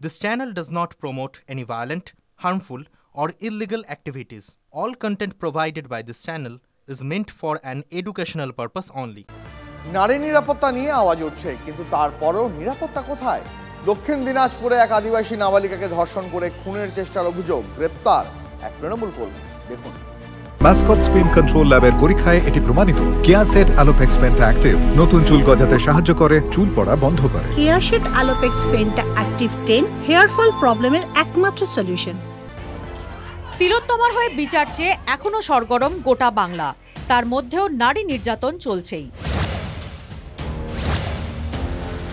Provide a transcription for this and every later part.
This channel does not promote any violent, harmful, or illegal activities. All content provided by this channel is meant for an educational purpose only. নারী নিরাপত্তা নিয়ে আওয়াজ উঠছে, কিন্তু তারপরও নিরাপত্তা কোথায়? দক্ষিণ দিনাজপুরে এক আদিবাসী নাবালিকাকে ধর্ষণ করে খুনের চেষ্টার অভিযোগ, গ্রেপ্তার এক তৃণমূল কর্মী। দেখুন। মাস্কট স্পিন কন্ট্রোল ল্যাবের পরীক্ষায় এটি প্রমাণিত। কেয়াসেট আলোপেক্স পেন্টা অ্যাক্টিভ নতুন চুল গজাতে সাহায্য করে, চুল পড়া বন্ধ করে। Keyaseth Alopex penta active 10 hair fall প্রবলেমের একমাত্র সলিউশন। তিলোত্তমার হয়ে বিচার চেয়ে এখনো সরগরম গোটা বাংলা, তার মধ্যেও নারী নির্যাতন চলছেই।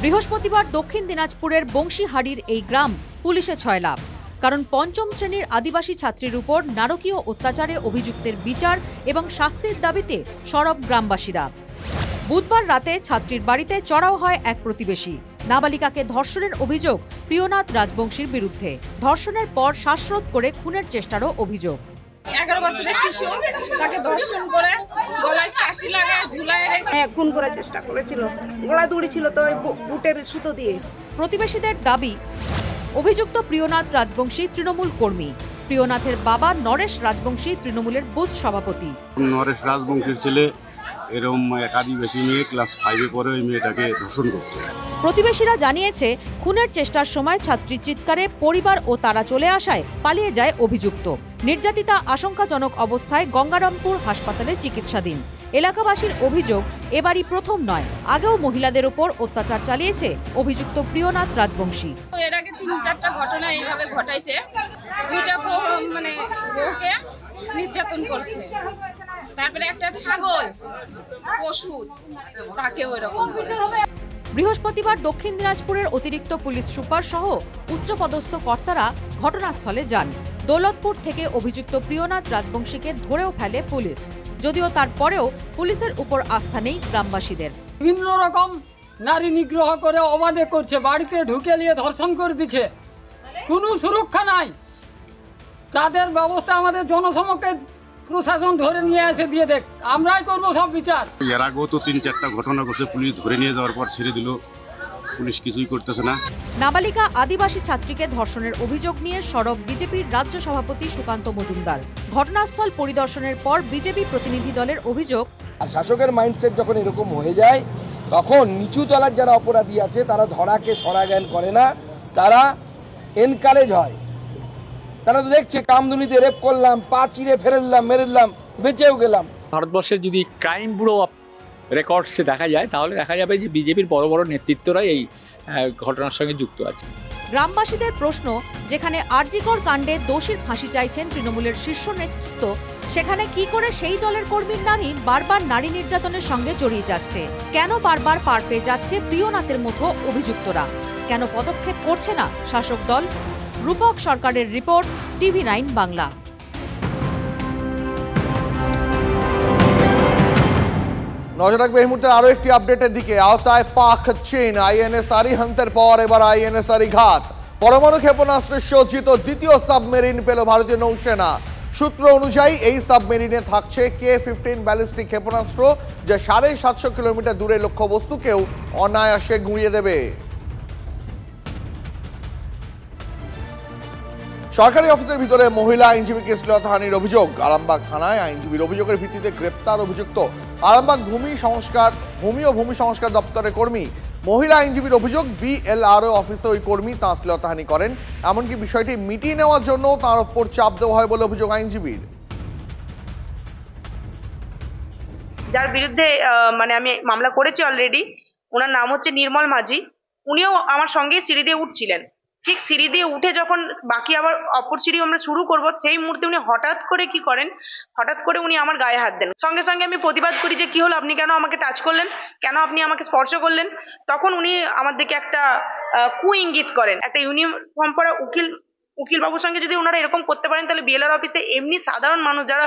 বৃহস্পতিবার দক্ষিণ দিনাজপুরের বংশীহাড়ির এই গ্রাম পুলিশে ছয়লাভ, কারণ পঞ্চম শ্রেণীর আদিবাসী ছাত্রীর উপর নারকীয় অত্যাচারে অভিযুক্তের বিচার এবং শাস্তির দাবিতে সরব গ্রামবাসীরা। বুধবার রাতে ছাত্রীর বাড়িতে চড়াও হয় এক প্রতিবেশী। নাবালিকাকে ধর্ষণের অভিযোগ প্রিয়নাথ রাজবংশীর বিরুদ্ধে। ধর্ষণের পর শ্বাসরোধ করে খুনের চেষ্টারও অভিযোগ। 11 বছরের শিশু, তাকে ধর্ষণ করে গলায় ফাঁসি লাগায় ঝুলায় খুন করার চেষ্টা করেছিল, গলায় দড়ি তো বুটের সুতো দিয়ে। প্রতিবেশীদের দাবি, অভিযুক্ত প্রিয়নাথ রাজবংশী তৃণমূল কর্মী। প্রিয়নাথের বাবা নরেশ রাজবংশী তৃণমূলের বুথ সভাপতি। নরেশ রাজবংশীর ছেলে এরকম এক আদিবাসী মেয়ে ক্লাস 5-এ পড়ে ওই মেয়েটাকে ধর্ষণ করছে। প্রতিবেশীরা জানিয়েছে, খুনের চেষ্টার সময় ছাত্রীর চিৎকারে পরিবার ও তারা চলে আসায় পালিয়ে যায় অভিযুক্ত। নির্যাতিতা আশঙ্কাজনক অবস্থায় গঙ্গারামপুর হাসপাতালে চিকিৎসাধীন। এলাকাবাসীর অভিযোগ, এবারই প্রথম নয়, আগেও মহিলাদের উপর অত্যাচার চালিয়েছে অভিযুক্ত প্রিয়নাথ রাজবংশী। এর আগে 3-4টা ঘটনা এইভাবে ঘটাইছে। দুইটা বউকে নির্যাতন করছে, তারপরে একটা ছাগল পশু তাকেও এরকম করে। বৃহস্পতিবার দক্ষিণ দিনাজপুরের অতিরিক্ত পুলিশ সুপার সহ উচ্চপদস্থ কর্তারা ঘটনাস্থলে যান। দৌলতপুর থেকে অভিযুক্ত প্রিয়নাথ রাজবংশীকে ধরেও ফেলে পুলিশ, যদিও তারপরেও পুলিশের উপর আস্থা নেই গ্রামবাসীদের। বিভিন্ন রকম নারী নিগ্রহ করে অবাধে করছে, বাড়িতে ঢুকে নিয়ে ধর্ষণ করে দিচ্ছে, কোনো সুরক্ষা নাই। তাদের ব্যবস্থা আমাদের জনসমক্ষে প্রশাসন ধরে নিয়ে এসে দিয়ে দেখ, আমরাই করবো সব বিচার। এর আগেও তো 3-4টা ঘটনা ঘটছে, পুলিশ ধরে নিয়ে যাওয়ার পর ছেড়ে দিল, পুলিশ কিছুই করতেছে না। নাবালিকা আদিবাসী ছাত্রীকে ধর্ষণের অভিযোগ নিয়ে সরব বিজেপির রাজ্য সভাপতি সুকান্ত মজুমদার। ঘটনাস্থল পরিদর্শনের পর বিজেপি প্রতিনিধি দলের অভিযোগ, আর শাসকের মাইন্ডসেট যখন এরকম হয়ে যায়, তখন নিচু তলার যারা অপরাধী আছে তারা ধরাকে সরা জ্ঞান করে না, তারা এনকারেজ হয়। তারা তো দেখছে কামদুনিতে রেপ করলাম, পা চিরে ফেরলাম, মেরেলাম, বেঁচেও গেলাম। ভারতবর্ষের যদি ক্রাইম ব্যুরো অফ রেকর্ডসে দেখা যায়, তাহলে দেখা যাবে যে বিজেপির বড় বড় নেতৃত্বরাই এই ঘটনার সঙ্গে যুক্ত আছে। গ্রামবাসীদের প্রশ্ন, যেখানে আরজিকর কাণ্ডে দোষীর ফাঁসি চাইছেন তৃণমূলের শীর্ষ নেতৃত্ব, সেখানে কি করে সেই দলের কর্মীর নামই বারবার নারী নির্যাতনের সঙ্গে জড়িয়ে যাচ্ছে? কেন বারবার পার পেয়ে যাচ্ছে প্রিয়নাথের মতো অভিযুক্তরা? কেন পদক্ষেপ করছে না শাসক দল? রূপক সরকারের রিপোর্ট, TV9 বাংলা। নজর রাখবে এই মুহূর্তে আরো একটি আপডেটের দিকে। আওতায় পাক চীন, INS আরিহান্তের পর এবার INS আরিঘাত। পরমাণু ক্ষেপণাস্ত্রে সজ্জিত দ্বিতীয় সাবমেরিন পেল ভারতীয় নৌসেনা। সূত্র অনুযায়ী এই সাবমেরিনে থাকছে K-15 ব্যালিস্টিক ক্ষেপণাস্ত্র, যা 750 কিলোমিটার দূরে লক্ষ্যবস্তুকেও অনায়াসে গুঁড়িয়ে দেবে। সরকারি অফিসের ভিতরে মহিলা আইনজীবীকে শ্লীলতাহানির অভিযোগ। আরামবাগ থানায় আইনজীবীর অভিযোগের ভিত্তিতে গ্রেপ্তার অভিযুক্ত। আরামবাগ ভূমি ও ভূমি সংস্কার দপ্তরের কর্মী। মহিলা আইনজীবীর অভিযোগ, BLRO অফিসে ওই কর্মী তাঁর শ্লীলতাহানি করেন। এমনকি বিষয়টি মিটিয়ে নেওয়ার জন্য তাঁর ওপর চাপ দেওয়া হয় বলে অভিযোগ আইনজীবীর। যার বিরুদ্ধে আমি মামলা করেছি অলরেডি, ওনার নাম হচ্ছে নির্মল মাঝি। উনিও আমার সঙ্গে সিঁড়ি দিয়ে উঠছিলেন। ঠিক সিঁড়ি দিয়ে উঠে যখন বাকি আবার অপর সিঁড়ি আমরা শুরু করব, সেই মুহূর্তে উনি হঠাৎ করে উনি আমার গায়ে হাত দেন। সঙ্গে সঙ্গে আমি প্রতিবাদ করি যে কি হলো, আপনি কেন আমাকে টাচ করলেন, কেন আপনি আমাকে স্পর্শ করলেন? তখন উনি আমার দিকে একটা ইঙ্গিত করেন। একটা ইউনিফর্ম পরা উকিল বাবুর সঙ্গে যদি ওনারা এরকম করতে পারেন, তাহলে BLR অফিসে এমনি সাধারণ মানুষ যারা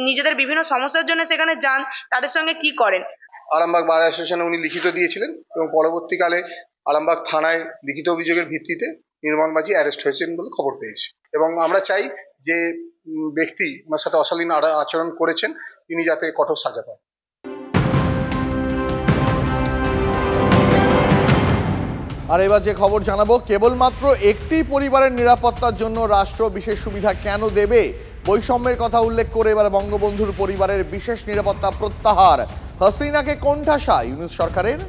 নিজেদের বিভিন্ন সমস্যার জন্য সেখানে যান, তাদের সঙ্গে কি করেন? আরামবাগ বার অ্যাসোসিয়েশনে উনি লিখিত দিয়েছিলেন এবং পরবর্তীকালে আরামবাগ থানায় লিখিত অভিযোগের ভিত্তিতে নির্মল মাঝি অ্যারেস্ট হয়েছেন বলে খবর পেয়েছি। এবং আমরা চাই যে ব্যক্তি আমার সাথে অশালীন আচরণ করেছেন তিনি যাতে কঠোর সাজা পান। আর এবার যে খবর জানাবো, কেবলমাত্র একটি পরিবারের নিরাপত্তার জন্য রাষ্ট্র বিশেষ সুবিধা কেন দেবে? বৈষম্যের কথা উল্লেখ করে এবার বঙ্গবন্ধুর পরিবারের বিশেষ নিরাপত্তা প্রত্যাহার। হাসিনাকে কোণঠাসা ইউনূস সরকারের।